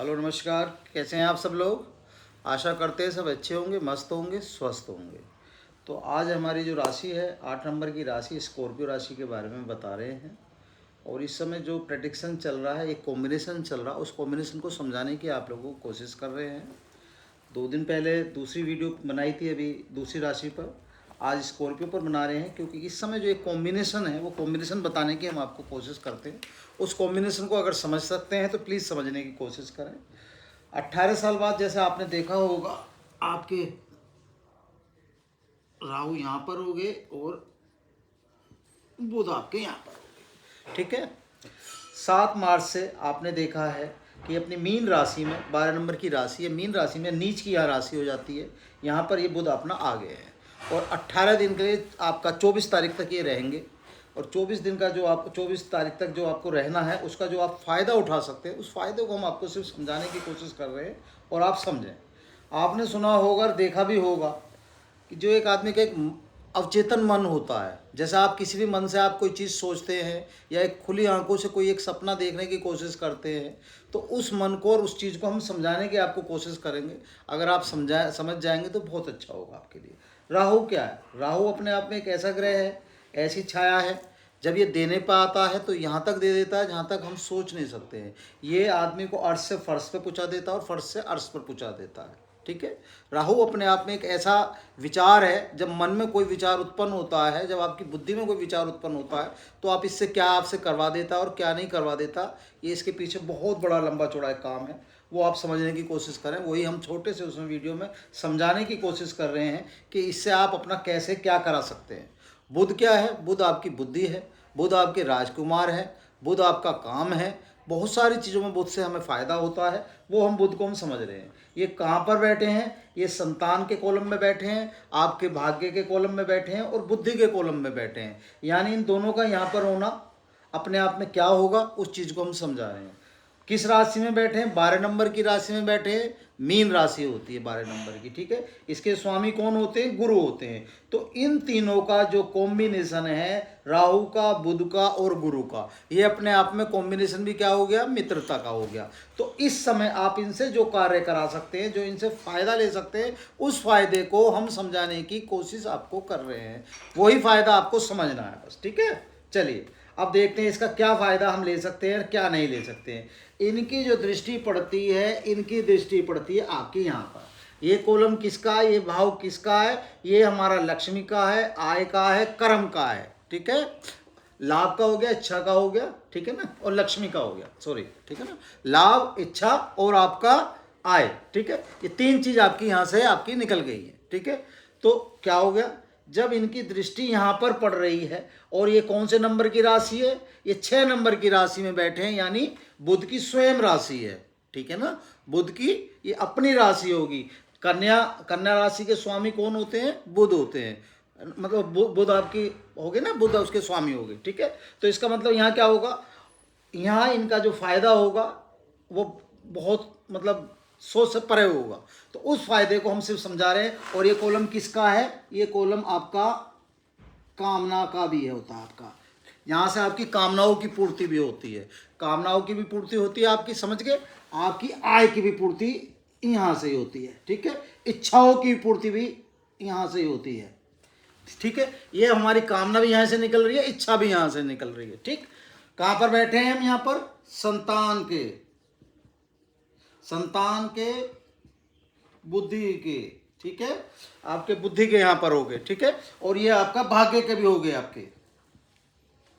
Hello नमस्कार। कैसे हैं आप सब लोग। आशा करते हैं सब अच्छे होंगे, मस्त होंगे, स्वस्थ होंगे। तो आज हमारी जो राशि है 8 नंबर की राशि स्कॉर्पियो राशि के बारे में बता रहे हैं। और इस समय जो प्रेडिक्शन चल रहा है, एक कॉम्बिनेशन चल रहा है, उस कॉम्बिनेशन को समझाने की आप लोगों को कोशिश कर रहे हैं। 2 दिन पहले दूसरी वीडियो बनाई थी अभी दूसरी राशि पर, आज स्कॉर्पियो पर बना रहे हैं। क्योंकि इस समय जो एक कॉम्बिनेशन है वो कॉम्बिनेशन बताने की हम आपको कोशिश करते हैं। उस कॉम्बिनेशन को अगर समझ सकते हैं तो प्लीज़ समझने की कोशिश करें। 18 साल बाद जैसे आपने देखा होगा, आपके राहु यहाँ पर हो गए और बुध आपके यहाँ पर हो गए, ठीक है। 7 मार्च से आपने देखा है कि अपनी मीन राशि में 12 नंबर की राशि है, मीन राशि में नीच की यहाँ राशि हो जाती है। यहाँ पर ये बुध अपना आ गए हैं और 18 दिन के लिए आपका 24 तारीख तक ये रहेंगे। और 24 दिन का जो आप 24 तारीख तक जो आपको रहना है, उसका जो आप फ़ायदा उठा सकते हैं, उस फ़ायदे को हम आपको सिर्फ समझाने की कोशिश कर रहे हैं और आप समझें। आपने सुना होगा और देखा भी होगा कि जो एक आदमी का एक अवचेतन मन होता है, जैसे आप किसी भी मन से आप कोई चीज़ सोचते हैं या एक खुली आंखों से कोई एक सपना देखने की कोशिश करते हैं, तो उस मन को और उस चीज़ को हम समझाने की आपको कोशिश करेंगे। अगर आप समझ जाएंगे तो बहुत अच्छा होगा आपके लिए। राहु क्या है? राहु अपने आप में एक ऐसा ग्रह है, ऐसी छाया है, जब ये देने पर आता है तो यहाँ तक दे देता है जहाँ तक हम सोच नहीं सकते हैं। ये आदमी को अर्श से फर्श पे पहुँचा देता है और फर्श से अर्श पर पहुँचा देता है, ठीक है। राहु अपने आप में एक ऐसा विचार है, जब मन में कोई विचार उत्पन्न होता है, जब आपकी बुद्धि में कोई विचार उत्पन्न होता है, तो आप इससे क्या आपसे करवा देता है और क्या नहीं करवा देता, ये इसके पीछे बहुत बड़ा लंबा चौड़ा एक काम है। वो आप समझने की कोशिश करें, वही हम छोटे से उसमें वीडियो में समझाने की कोशिश कर रहे हैं कि इससे आप अपना कैसे क्या करा सकते हैं। बुध क्या है? बुध आपकी बुद्धि है, बुध आपके राजकुमार है, बुध आपका काम है। बहुत सारी चीज़ों में बुध से हमें फ़ायदा होता है, वो हम बुध को हम समझ रहे हैं। ये कहाँ पर बैठे हैं? ये संतान के कॉलम में बैठे हैं, आपके भाग्य के कॉलम में बैठे हैं और बुद्धि के कॉलम में बैठे हैं। यानी इन दोनों का यहाँ पर होना अपने आप में क्या होगा, उस चीज़ को हम समझा रहे हैं। किस राशि में बैठे हैं? 12 नंबर की राशि में बैठे हैं। मीन राशि होती है 12 नंबर की, ठीक है। इसके स्वामी कौन होते हैं? गुरु होते हैं। तो इन तीनों का जो कॉम्बिनेशन है, राहु का, बुध का और गुरु का, ये अपने आप में कॉम्बिनेशन भी क्या हो गया? मित्रता का हो गया। तो इस समय आप इनसे जो कार्य करा सकते हैं, जो इनसे फ़ायदा ले सकते हैं, उस फायदे को हम समझाने की कोशिश आपको कर रहे हैं। वही फ़ायदा आपको समझना है बस, ठीक है। चलिए अब देखते हैं इसका क्या फ़ायदा हम ले सकते हैं, क्या नहीं ले सकते हैं। इनकी जो दृष्टि पड़ती है, इनकी दृष्टि पड़ती है आपके यहाँ पर। ये कॉलम किसका है? ये भाव किसका है? ये हमारा लक्ष्मी का है, आय का है, कर्म का है, ठीक है। लाभ का हो गया, इच्छा का हो गया, ठीक है ना, और लक्ष्मी का हो गया, सॉरी, ठीक है ना। लाभ, इच्छा और आपका आय, ठीक है। ये 3 चीज़ आपकी यहाँ से आपकी निकल गई है, ठीक है। तो क्या हो गया? जब इनकी दृष्टि यहाँ पर पड़ रही है, और ये कौन से नंबर की राशि है? ये 6 नंबर की राशि में बैठे हैं, यानी बुध की स्वयं राशि है, ठीक है ना। बुध की ये अपनी राशि होगी। कन्या कन्या राशि के स्वामी कौन होते हैं? बुध होते हैं। मतलब बुध आपकी हो गई ना, बुध उसके स्वामी हो गए, ठीक है। तो इसका मतलब यहाँ क्या होगा? यहाँ इनका जो फायदा होगा वो बहुत मतलब सोच से परे होगा। तो उस फायदे को हम सिर्फ समझा रहे हैं। और ये कॉलम किसका है? ये कॉलम आपका कामना का भी होता है आपका। यहाँ से आपकी कामनाओं की पूर्ति भी होती है, कामनाओं की भी पूर्ति होती है आपकी, समझ गए। आपकी आय की भी पूर्ति यहाँ से ही होती है, ठीक है। इच्छाओं की पूर्ति भी यहाँ से ही होती है, ठीक है। ये हमारी कामना भी यहाँ से निकल रही है, इच्छा भी यहाँ से निकल रही है, ठीक। कहाँ पर बैठे हैं हम? यहाँ पर संतान के बुद्धि के, ठीक है। आपके बुद्धि के यहाँ पर हो गए, ठीक है। और ये आपका भाग्य के भी हो गए आपके,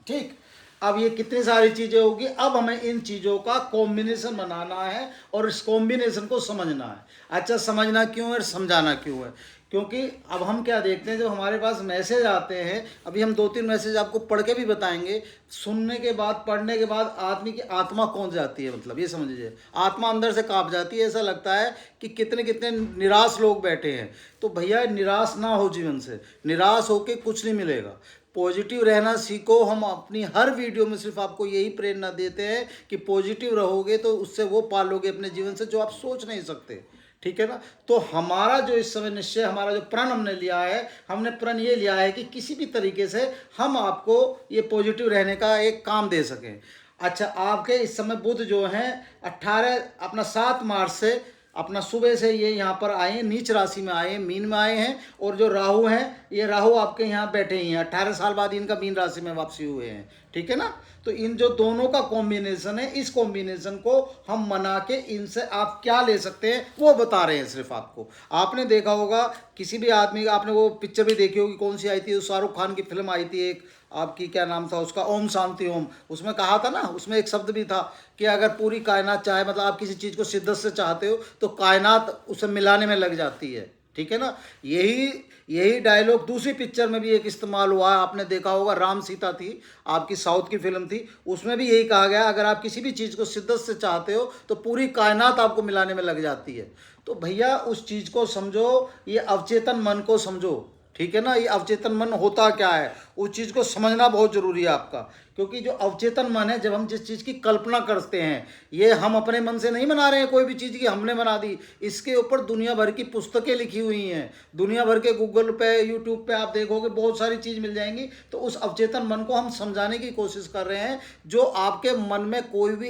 ठीक। अब ये कितनी सारी चीजें होगी, अब हमें इन चीजों का कॉम्बिनेशन बनाना है और इस कॉम्बिनेशन को समझना है। अच्छा, समझना क्यों है, समझाना क्यों है? क्योंकि अब हम क्या देखते हैं, जब हमारे पास मैसेज आते हैं, अभी हम 2-3 मैसेज आपको पढ़ के भी बताएंगे, सुनने के बाद, पढ़ने के बाद आदमी की आत्मा कौन जाती है, मतलब ये समझ लीजिए, आत्मा अंदर से कांप जाती है। ऐसा लगता है कि कितने कितने निराश लोग बैठे हैं। तो भैया निराश ना हो, जीवन से निराश होके कुछ नहीं मिलेगा। पॉजिटिव रहना सीखो। हम अपनी हर वीडियो में सिर्फ आपको यही प्रेरणा देते हैं कि पॉजिटिव रहोगे तो उससे वो पालोगे अपने जीवन से जो आप सोच नहीं सकते, ठीक है ना। तो हमारा जो इस समय निश्चय, हमारा जो प्रण हमने लिया है, हमने प्रण ये लिया है कि किसी भी तरीके से हम आपको ये पॉजिटिव रहने का एक काम दे सकें। अच्छा, आपके इस समय बुध जो हैं 18 अपना 7 मार्च से अपना सुबह से ये यहाँ पर आए हैं, नीच राशि में आए हैं, मीन में आए हैं। और जो राहु हैं, ये राहु आपके यहाँ बैठे ही हैं, 18 साल बाद इनका मीन राशि में वापसी हुए हैं, ठीक है ना। तो इन जो दोनों का कॉम्बिनेशन है, इस कॉम्बिनेशन को हम मना के इनसे आप क्या ले सकते हैं वो बता रहे हैं सिर्फ आपको। आपने देखा होगा किसी भी आदमी का, आपने वो पिक्चर भी देखी होगी, कौन सी आई थी, शाहरुख खान की फिल्म आई थी एक, आपकी क्या नाम था उसका, ओम शांति ओम। उसमें कहा था ना, उसमें एक शब्द भी था कि अगर पूरी कायनात चाहे, मतलब आप किसी चीज़ को शिद्दत से चाहते हो तो कायनात उसे मिलाने में लग जाती है, ठीक है ना। यही डायलॉग दूसरी पिक्चर में भी एक इस्तेमाल हुआ है, आपने देखा होगा, राम सीता थी, आपकी साउथ की फिल्म थी, उसमें भी यही कहा गया अगर आप किसी भी चीज़ को शिद्दत से चाहते हो तो पूरी कायनात आपको मिलाने में लग जाती है। तो भैया उस चीज़ को समझो, ये अवचेतन मन को समझो, ठीक है ना। ये अवचेतन मन होता क्या है, उस चीज़ को समझना बहुत ज़रूरी है आपका। क्योंकि जो अवचेतन मन है, जब हम जिस चीज़ की कल्पना करते हैं, ये हम अपने मन से नहीं बना रहे हैं कोई भी चीज़ की, हमने बना दी। इसके ऊपर दुनिया भर की पुस्तकें लिखी हुई हैं, दुनिया भर के गूगल पे, यूट्यूब पे आप देखोगे बहुत सारी चीज़ मिल जाएंगी। तो उस अवचेतन मन को हम समझाने की कोशिश कर रहे हैं। जो आपके मन में कोई भी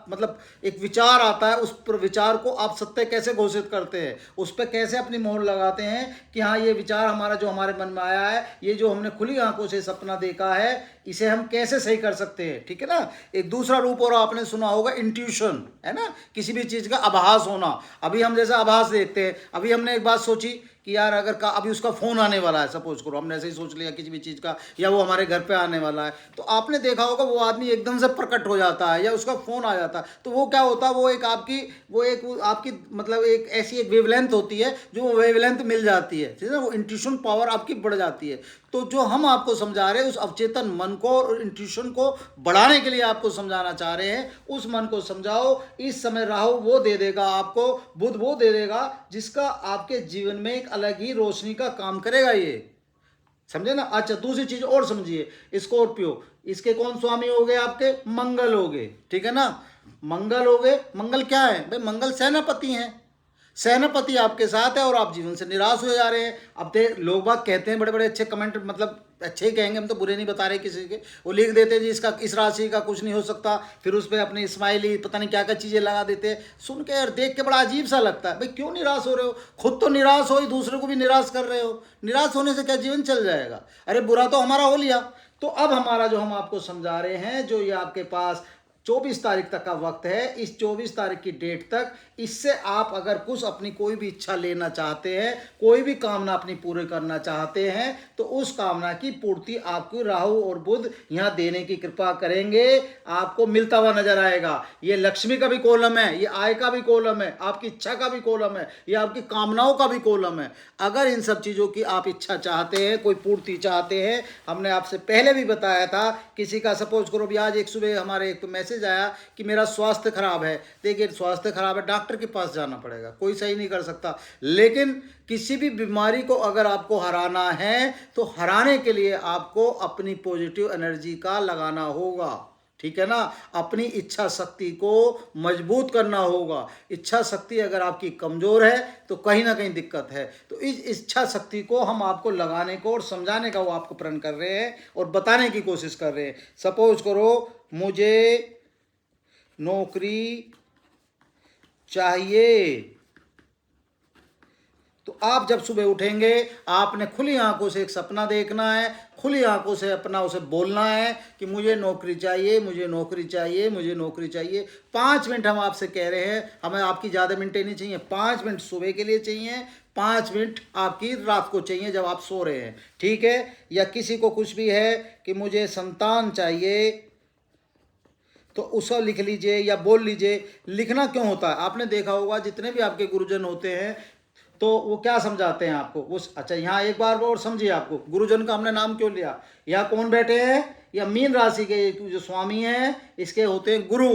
मतलब एक विचार आता है, उस विचार को आप सत्य कैसे घोषित करते हैं, उस पर कैसे अपनी मोहर लगाते हैं कि हाँ ये विचार हमारा जो हमारे मन में आया है, ये जो हमने खुली आंखों से सपना देखा है, इसे हम कैसे सही कर सकते हैं, ठीक है ना। एक दूसरा रूप और आपने सुना होगा, इंट्यूशन, है ना, किसी भी चीज़ का आभास होना। अभी हम जैसे आभास देखते हैं, अभी हमने एक बात सोची कि यार अगर अभी उसका फ़ोन आने वाला है, सपोज करो हमने ऐसे ही सोच लिया किसी भी चीज़ का, या वो हमारे घर पे आने वाला है, तो आपने देखा होगा वो आदमी एकदम से प्रकट हो जाता है या उसका फ़ोन आ जाता है। तो वो क्या होता है, वो एक आपकी मतलब एक ऐसी एक वेवलेंथ होती है, जो वो वेवलेंथ मिल जाती है, ठीक है ना, वो इंट्यूशन पावर आपकी बढ़ जाती है। तो जो हम आपको समझा रहे हैं, उस अवचेतन मन को और इंट्यूशन को बढ़ाने के लिए आपको समझाना चाह रहे हैं। उस मन को समझाओ। इस समय राहु वो दे देगा आपको, बुध वो दे देगा जिसका आपके जीवन में एक अलग ही रोशनी का काम करेगा, ये समझे ना। अच्छा, दूसरी चीज और समझिए, स्कॉर्पियो, इसके कौन स्वामी हो गए आपके, मंगल हो गए, ठीक है ना। मंगल हो गए, मंगल क्या है भाई, मंगल सेनापति हैं, सेनापति आपके साथ है और आप जीवन से निराश हो जा रहे हैं। अब लोग बात कहते हैं, बड़े बड़े अच्छे कमेंट, मतलब अच्छे ही कहेंगे, हम तो बुरे नहीं बता रहे किसी के, वो लिख देते हैं जी इसका इस राशि का कुछ नहीं हो सकता, फिर उस पर अपनी स्माइली पता नहीं क्या क्या चीज़ें लगा देते हैं। सुन के यार देख के बड़ा अजीब सा लगता है, भाई क्यों निराश हो रहे हो, खुद तो निराश हो, दूसरे को भी निराश कर रहे हो। निराश होने से क्या जीवन चल जाएगा, अरे बुरा तो हमारा हो लिया। तो अब हमारा जो हम आपको समझा रहे हैं, जो ये आपके पास 24 तारीख तक का वक्त है, इस 24 तारीख की डेट तक, इससे आप अगर कुछ अपनी कोई भी इच्छा लेना चाहते हैं, कोई भी कामना अपनी पूरी करना चाहते हैं, तो उस कामना की पूर्ति आपको राहु और बुध यहाँ देने की कृपा करेंगे, आपको मिलता हुआ नजर आएगा। ये लक्ष्मी का भी कॉलम है, ये आय का भी कॉलम है, आपकी इच्छा का भी कॉलम है, ये आपकी कामनाओं का भी कॉलम है। अगर इन सब चीज़ों की आप इच्छा चाहते हैं, कोई पूर्ति चाहते हैं, हमने आपसे पहले भी बताया था, किसी का सपोज करो भी आज एक सुबह हमारे एक मैसेज आया कि मेरा स्वास्थ्य खराब है। देखिए स्वास्थ्य खराब है, डॉक्टर के पास जाना पड़ेगा, कोई सही नहीं कर सकता। लेकिन किसी भी बीमारी को अगर आपको हराना है तो हराने के लिए आपको अपनी पॉजिटिव एनर्जी का लगाना होगा, ठीक है ना। अपनी इच्छा शक्ति को मजबूत करना होगा। इच्छा शक्ति अगर आपकी कमज़ोर है तो कहीं ना कहीं दिक्कत है। तो इस इच्छा शक्ति को हम आपको लगाने को और समझाने का वो आपको प्रण कर रहे हैं और बताने की कोशिश कर रहे हैं। सपोज करो मुझे नौकरी चाहिए, तो आप जब सुबह उठेंगे आपने खुली आंखों से एक सपना देखना है, खुली आंखों से अपना उसे बोलना है कि मुझे नौकरी चाहिए, मुझे नौकरी चाहिए, मुझे नौकरी चाहिए। 5 मिनट हम आपसे कह रहे हैं, हमें आपकी ज़्यादा मिनटें नहीं चाहिए, 5 मिनट सुबह के लिए चाहिए, 5 मिनट आपकी रात को चाहिए जब आप सो रहे हैं, ठीक है। या किसी को कुछ भी है कि मुझे संतान चाहिए, तो उसको लिख लीजिए या बोल लीजिए। लिखना क्यों होता है, आपने देखा होगा जितने भी आपके गुरुजन होते हैं तो वो क्या समझाते हैं आपको, उस अच्छा यहाँ एक बार और समझिए, आपको गुरुजन का हमने नाम क्यों लिया। यहाँ कौन बैठे हैं, या मीन राशि के जो स्वामी हैं इसके होते हैं गुरु।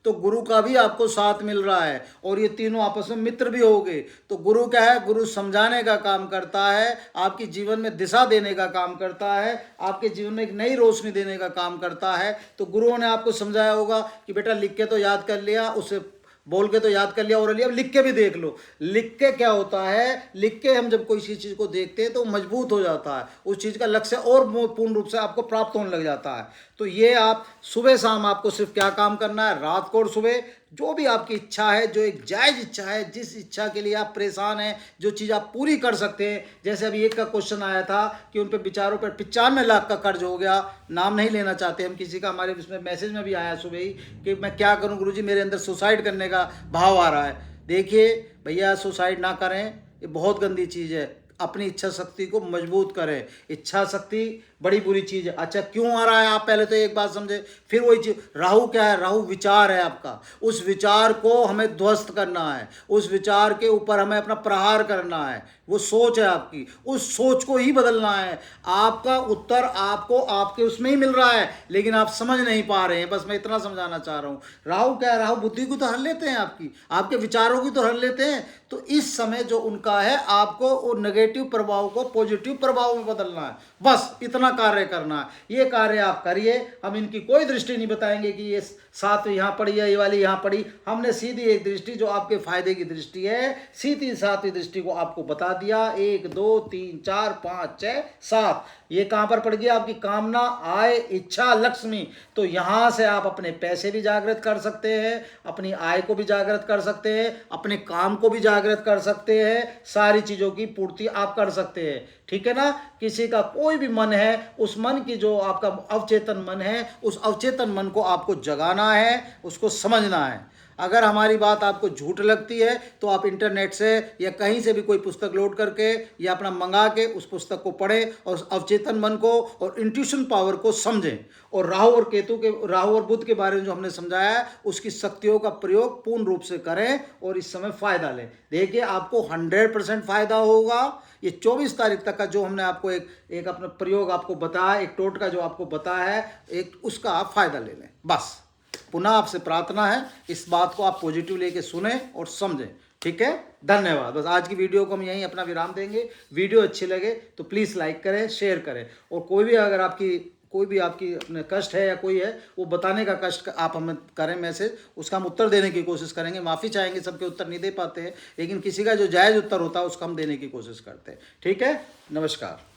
तो गुरु का भी आपको साथ मिल रहा है और ये तीनों आपस में मित्र भी हो गए। तो गुरु क्या है, गुरु समझाने का काम करता है, आपके जीवन में दिशा देने का काम करता है, आपके जीवन में एक नई रोशनी देने का काम करता है। तो गुरुओं ने आपको समझाया होगा कि बेटा लिख के तो याद कर लिया, उसे बोल के तो याद कर लिया, और लिया, अब लिख के भी देख लो। लिख के क्या होता है, लिख के हम जब कोई चीज़ को देखते हैं तो मजबूत हो जाता है, उस चीज़ का लक्ष्य और पूर्ण रूप से आपको प्राप्त होने लग जाता है। तो ये आप सुबह शाम आपको सिर्फ क्या काम करना है, रात को और सुबह, जो भी आपकी इच्छा है, जो एक जायज़ इच्छा है, जिस इच्छा के लिए आप परेशान हैं, जो चीज़ आप पूरी कर सकते हैं। जैसे अभी एक का क्वेश्चन आया था कि उन पे बेचारों पर 95 लाख का कर्ज हो गया, नाम नहीं लेना चाहते हम किसी का, हमारे इसमें मैसेज में भी आया सुबह ही कि मैं क्या करूं गुरुजी, मेरे अंदर सुसाइड करने का भाव आ रहा है। देखिए भैया, सुसाइड ना करें, ये बहुत गंदी चीज़ है। अपनी इच्छा शक्ति को मजबूत करें। इच्छा शक्ति बड़ी बुरी चीज़ है। अच्छा, क्यों आ रहा है, आप पहले तो एक बात समझे, फिर वही चीज़। राहु क्या है? राहु विचार है आपका। उस विचार को हमें ध्वस्त करना है, उस विचार के ऊपर हमें अपना प्रहार करना है। वो सोच है आपकी, उस सोच को ही बदलना है। आपका उत्तर आपको आपके उसमें ही मिल रहा है, लेकिन आप समझ नहीं पा रहे हैं। बस मैं इतना समझाना चाह रहा हूँ। राहु क्या है? राहु बुद्धि को तो हर लेते हैं, आपकी, आपके विचारों की तो हर लेते हैं। तो इस समय जो उनका है, आपको वो नेगेटिव प्रभाव को पॉजिटिव प्रभाव में बदलना है। बस इतना कार्य करना है। ये कार्य आप करिए। हम इनकी कोई दृष्टि नहीं बताएंगे कि ये 7 यहाँ पड़ी है, ये वाली यहाँ पड़ी। हमने सीधी एक दृष्टि जो आपके फायदे की दृष्टि है, सीधी 7वीं दृष्टि को आपको बता दिया। 1 2 3 4 5 6 7, ये कहाँ पर पड़ गई? आपकी कामना, आय, इच्छा, लक्ष्मी। तो यहाँ से आप अपने पैसे भी जागृत कर सकते हैं, अपनी आय को भी जागृत कर सकते हैं, अपने काम को भी जागृत कर सकते हैं, सारी चीज़ों की पूर्ति आप कर सकते हैं। ठीक है ना? किसी का कोई भी मन है, उस मन की जो आपका अवचेतन मन है, उस अवचेतन मन को आपको जगाना है, उसको समझना है। अगर हमारी बात आपको झूठ लगती है तो आप इंटरनेट से या कहीं से भी कोई पुस्तक लोड करके या अपना मंगा के उस पुस्तक को पढ़ें और उस अवचेतन मन को और इंट्यूशन पावर को समझें। और राहु और केतु के, राहु और बुध के बारे में जो हमने समझाया है, उसकी शक्तियों का प्रयोग पूर्ण रूप से करें और इस समय फ़ायदा लें। देखिए, आपको 100% फ़ायदा होगा। ये 24 तारीख तक का जो हमने आपको एक अपना प्रयोग आपको बताया, एक टोटका जो आपको बताया है, एक उसका आप फ़ायदा ले लें। बस पुनः आपसे प्रार्थना है, इस बात को आप पॉजिटिव लेके सुने और समझें। ठीक है? धन्यवाद। बस आज की वीडियो को हम यहीं अपना विराम देंगे। वीडियो अच्छी लगे तो प्लीज़ लाइक करें, शेयर करें। और कोई भी अगर कोई भी आपकी अपने कष्ट है या कोई है, वो बताने का कष्ट आप हमें करें मैसेज, उसका हम उत्तर देने की कोशिश करेंगे। माफ़ी चाहेंगे, सबके उत्तर नहीं दे पाते हैं, लेकिन किसी का जो जायज़ उत्तर होता है उसका हम देने की कोशिश करते हैं। ठीक है? नमस्कार।